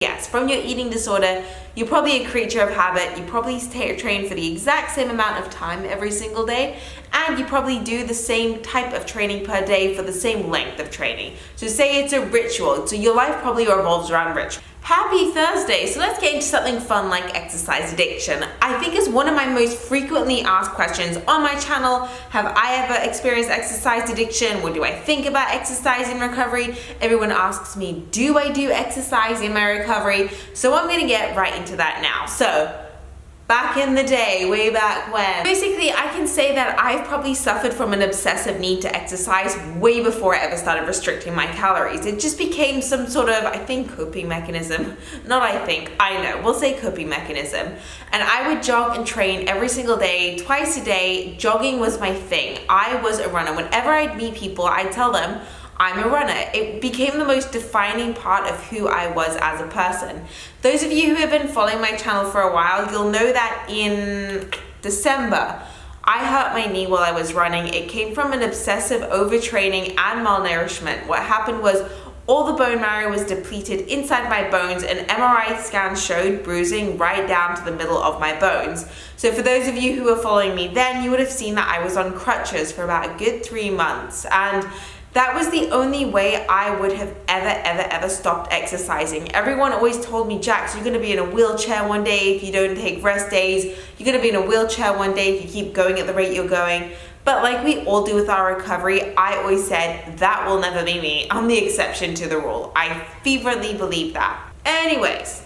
Yes, from your eating disorder, you're probably a creature of habit. You probably train for the exact same amount of time every single day, and you probably do the same type of training per day for the same length of training. So say it's a ritual, so your life probably revolves around ritual. Happy Thursday! So let's get into something fun like exercise addiction. I think is one of my most frequently asked questions on my channel. Have I ever experienced exercise addiction? What do I think about exercise in recovery? Everyone asks me, do I do exercise in my recovery? So I'm gonna get right into that now. So, back in the day, way back when. Basically, I can say that I've probably suffered from an obsessive need to exercise way before I ever started restricting my calories. It just became some sort of, I think, coping mechanism. I know, we'll say coping mechanism. And I would jog and train every single day, twice a day. Jogging was my thing. I was a runner. Whenever I'd meet people, I'd tell them, I'm a runner. It became the most defining part of who I was as a person. Those of you who have been following my channel for a while, you'll know that in December, I hurt my knee while I was running. It came from an obsessive overtraining and malnourishment. What happened was all the bone marrow was depleted inside my bones, and MRI scans showed bruising right down to the middle of my bones. So for those of you who were following me then, you would have seen that I was on crutches for about a good 3 months. And that was the only way I would have ever stopped exercising. Everyone always told me, Jax, you're gonna be in a wheelchair one day if you don't take rest days. You're gonna be in a wheelchair one day if you keep going at the rate you're going. But like we all do with our recovery, I always said, that will never be me. I'm the exception to the rule. I fervently believe that. Anyways,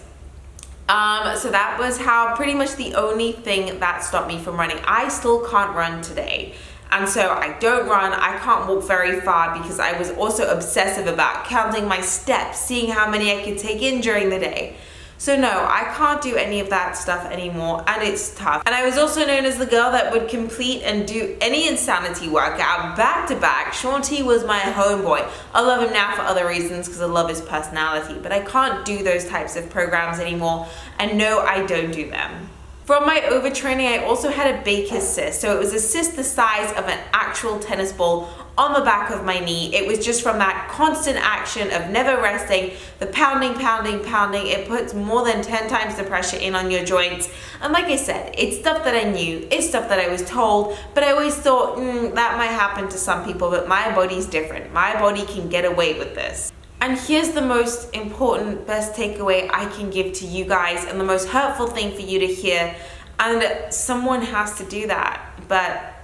so that was how pretty much the only thing that stopped me from running. I still can't run today. And so I don't run, I can't walk very far because I was also obsessive about counting my steps, seeing how many I could take in during the day. So no, I can't do any of that stuff anymore, and it's tough. And I was also known as the girl that would complete and do any insanity workout back to back. Shaun T was my homeboy. I love him now for other reasons because I love his personality, but I can't do those types of programs anymore, and no, I don't do them. From my overtraining, I also had a Baker's cyst. So it was a cyst the size of an actual tennis ball on the back of my knee. It was just from that constant action of never resting, the pounding. It puts more than 10 times the pressure in on your joints. And like I said, it's stuff that I knew, it's stuff that I was told, but I always thought, that might happen to some people, but my body's different. My body can get away with this. And here's the most important, best takeaway I can give to you guys, and the most hurtful thing for you to hear. And someone has to do that, but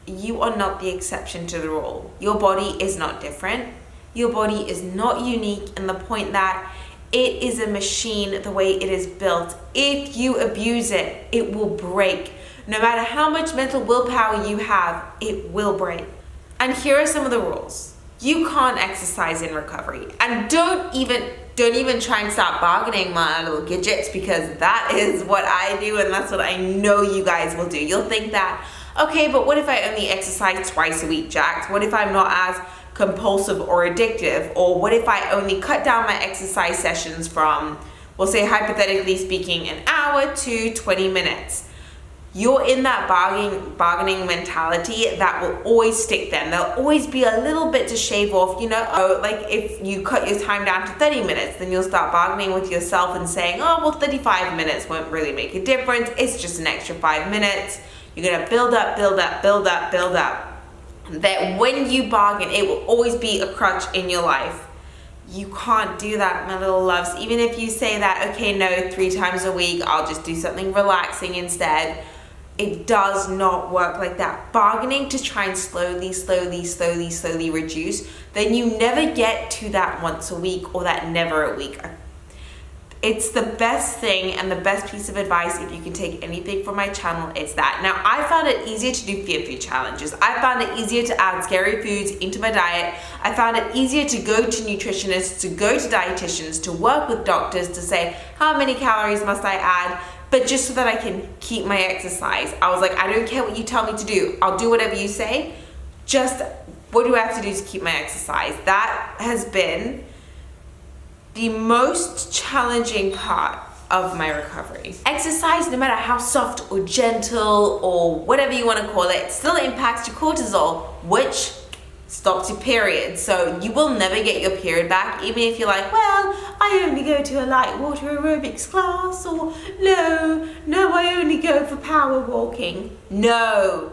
you are not the exception to the rule. Your body is not different. Your body is not unique in the point that it is a machine the way it is built. If you abuse it, it will break. No matter how much mental willpower you have, it will break. And here are some of the rules. You can't exercise in recovery, and don't even try and start bargaining my little gadgets, because that is what I do, and that's what I know you guys will do. You'll think that, okay, but what if I only exercise twice a week, Jax? What if I'm not as compulsive or addictive? Or what if I only cut down my exercise sessions from, we'll say hypothetically speaking, an hour to 20 minutes? You're in that bargaining mentality that will always stick them. There'll always be a little bit to shave off, like if you cut your time down to 30 minutes, then you'll start bargaining with yourself and saying, oh, well, 35 minutes won't really make a difference. It's just an extra 5 minutes. You're gonna build up. That when you bargain, it will always be a crutch in your life. You can't do that, my little loves. Even if you say that, okay, no, 3 times a week, I'll just do something relaxing instead. It does not work like that. Bargaining to try and slowly reduce, then you never get to that once a week or that never a week. It's the best thing and the best piece of advice, if you can take anything from my channel, it's that. Now, I found it easier to do fear food challenges. I found it easier to add scary foods into my diet. I found it easier to go to nutritionists, to go to dietitians, to work with doctors, to say, how many calories must I add? But just so that I can keep my exercise. I was like, I don't care what you tell me to do. I'll do whatever you say. Just what do I have to do to keep my exercise? That has been the most challenging part of my recovery. Exercise, no matter how soft or gentle or whatever you want to call it, still impacts your cortisol, which stops your period. So you will never get your period back, even if you're like, well, I only go to a light water aerobics class, or no, I only go for power walking. No,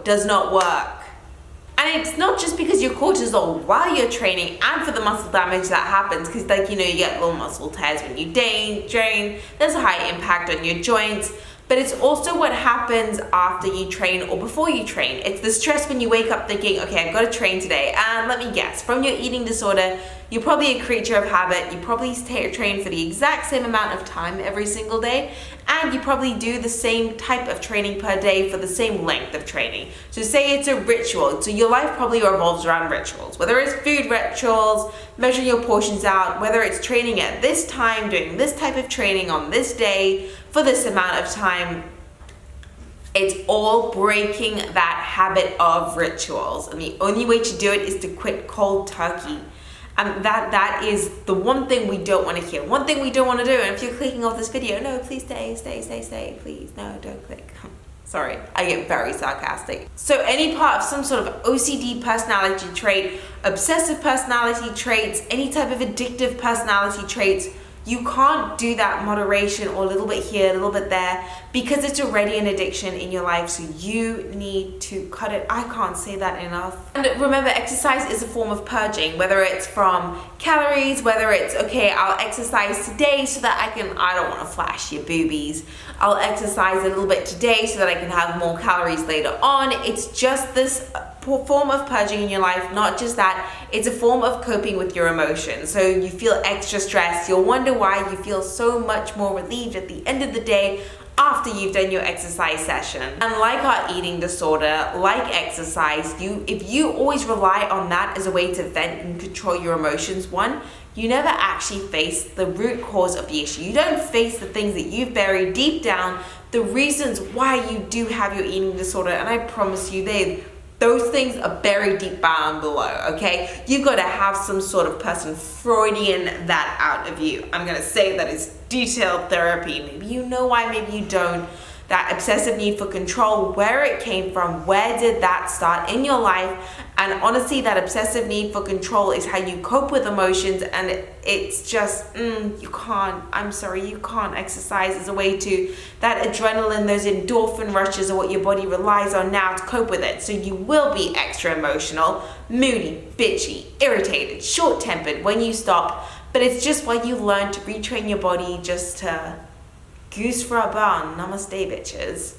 does not work. And it's not just because your cortisol while you're training and for the muscle damage that happens, because you get little muscle tears when you drain, there's a high impact on your joints, but it's also what happens after you train or before you train. It's the stress when you wake up thinking, okay, I've got to train today, and let me guess, from your eating disorder, you're probably a creature of habit, you probably train for the exact same amount of time every single day, and you probably do the same type of training per day for the same length of training. So say it's a ritual, so your life probably revolves around rituals, whether it's food rituals, measuring your portions out, whether it's training at this time, doing this type of training on this day, for this amount of time. It's all breaking that habit of rituals, and the only way to do it is to quit cold turkey. And that is the one thing we don't want to hear, one thing we don't want to do. And if you're clicking off this video, no, please stay, please, no, don't click. Sorry, I get very sarcastic. So any part of some sort of OCD personality trait, obsessive personality traits, any type of addictive personality traits, you can't do that moderation or a little bit here, a little bit there, because it's already an addiction in your life, so you need to cut it. I can't say that enough. And remember, exercise is a form of purging, whether it's from calories, whether it's, okay, I'll exercise today so that I don't want to flash your boobies. I'll exercise a little bit today so that I can have more calories later on. It's just this form of purging in your life. Not just that, it's a form of coping with your emotions. So you feel extra stressed, you'll wonder why you feel so much more relieved at the end of the day after you've done your exercise session. And like our eating disorder, like exercise, if you always rely on that as a way to vent and control your emotions, you never actually face the root cause of the issue. You don't face the things that you've buried deep down, the reasons why you do have your eating disorder, and I promise you, those things are buried deep down below, okay? You've got to have some sort of person Freudian that out of you. I'm gonna say that is detailed therapy. Maybe you know why, maybe you don't. That obsessive need for control, where it came from, where did that start in your life? And honestly, that obsessive need for control is how you cope with emotions, and it's just, you can't exercise as a way to, that adrenaline, those endorphin rushes are what your body relies on now to cope with it. So you will be extra emotional, moody, bitchy, irritated, short-tempered when you stop, but it's just while you learn to retrain your body just to goose for a bun. Namaste, bitches.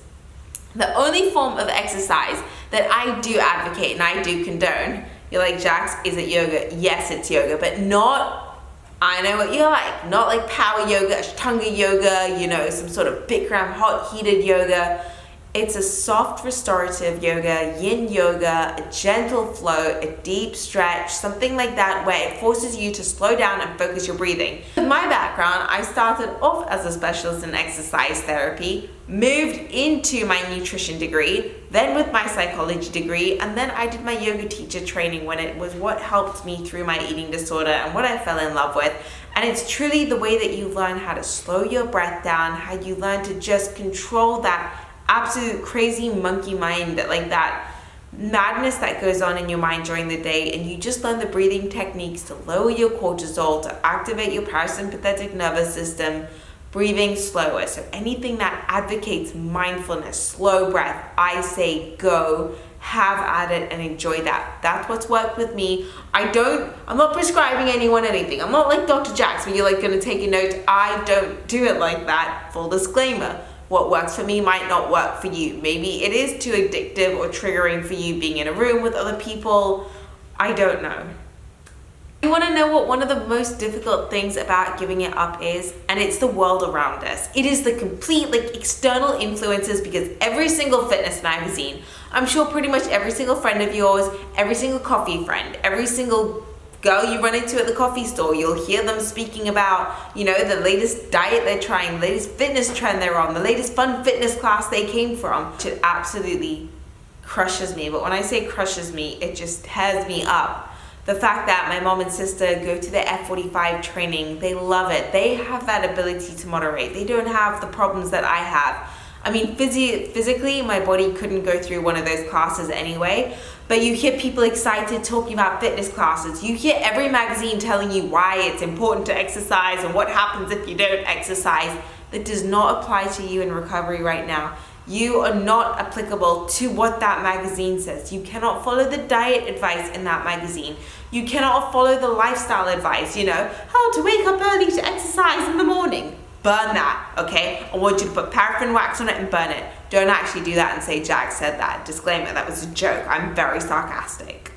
The only form of exercise that I do advocate and I do condone, you're like, Jax, is it yoga? Yes, it's yoga, but not, I know what you like, not like power yoga, Ashtanga yoga, some sort of Bikram hot heated yoga. It's a soft restorative yoga, yin yoga, a gentle flow, a deep stretch, something like that, where it forces you to slow down and focus your breathing. With my background, I started off as a specialist in exercise therapy, moved into my nutrition degree, then with my psychology degree, and then I did my yoga teacher training when it was what helped me through my eating disorder and what I fell in love with. And it's truly the way that you learn how to slow your breath down, how you learn to just control that absolute crazy monkey mind, that madness that goes on in your mind during the day, and you just learn the breathing techniques to lower your cortisol, to activate your parasympathetic nervous system, breathing slower. So anything that advocates mindfulness, slow breath, I say go, have at it and enjoy that. That's what's worked with me. I'm not prescribing anyone anything. I'm not like Dr. Jax where you're gonna take a note. I don't do it like that, full disclaimer. What works for me might not work for you. Maybe it is too addictive or triggering for you being in a room with other people. I don't know. You want to know what one of the most difficult things about giving it up is? And it's the world around us. It is the complete external influences, because every single fitness magazine, I'm sure pretty much every single friend of yours, every single coffee friend, every single girl you run into at the coffee store, you'll hear them speaking about, the latest diet they're trying, the latest fitness trend they're on, the latest fun fitness class they came from. It absolutely crushes me. But when I say crushes me, it just tears me up. The fact that my mom and sister go to the F45 training, they love it. They have that ability to moderate. They don't have the problems that I have. I mean, physically, my body couldn't go through one of those classes anyway, but you hear people excited talking about fitness classes. You hear every magazine telling you why it's important to exercise and what happens if you don't exercise. That does not apply to you in recovery right now. You are not applicable to what that magazine says. You cannot follow the diet advice in that magazine. You cannot follow the lifestyle advice, how to wake up early to exercise in the morning. Burn that, okay? I want you to put paraffin wax on it and burn it. Don't actually do that and say Jack said that. Disclaimer, that was a joke. I'm very sarcastic.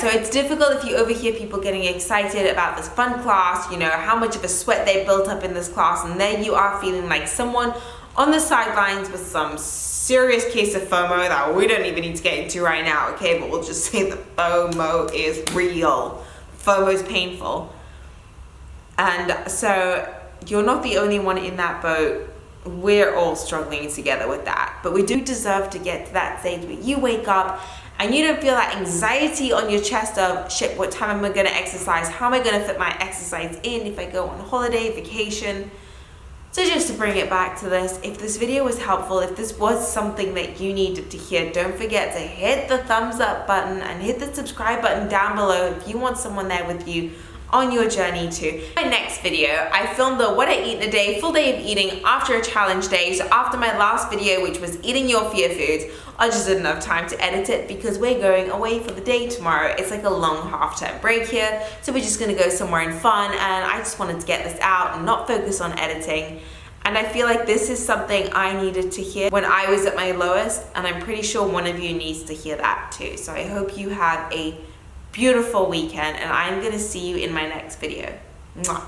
So it's difficult if you overhear people getting excited about this fun class, how much of a sweat they built up in this class, and then you are feeling like someone on the sidelines with some serious case of FOMO that we don't even need to get into right now, okay? But we'll just say that FOMO is real. FOMO is painful. And so you're not the only one in that boat. We're all struggling together with that. But we do deserve to get to that stage where you wake up and you don't feel that anxiety on your chest of, shit, what time am I gonna exercise? How am I gonna fit my exercise in if I go on holiday, vacation? So just to bring it back to this, if this video was helpful, if this was something that you needed to hear, don't forget to hit the thumbs up button and hit the subscribe button down below if you want someone there with you on your journey to my next video. I filmed the what I eat in a day, full day of eating after a challenge day. So after my last video, which was eating your fear foods, I just didn't have time to edit it because we're going away for the day tomorrow. It's like a long half-term break here. So we're just gonna go somewhere and fun, and I just wanted to get this out and not focus on editing. And I feel like this is something I needed to hear when I was at my lowest, and I'm pretty sure one of you needs to hear that too. So I hope you have a beautiful weekend, and I'm gonna see you in my next video. Mwah.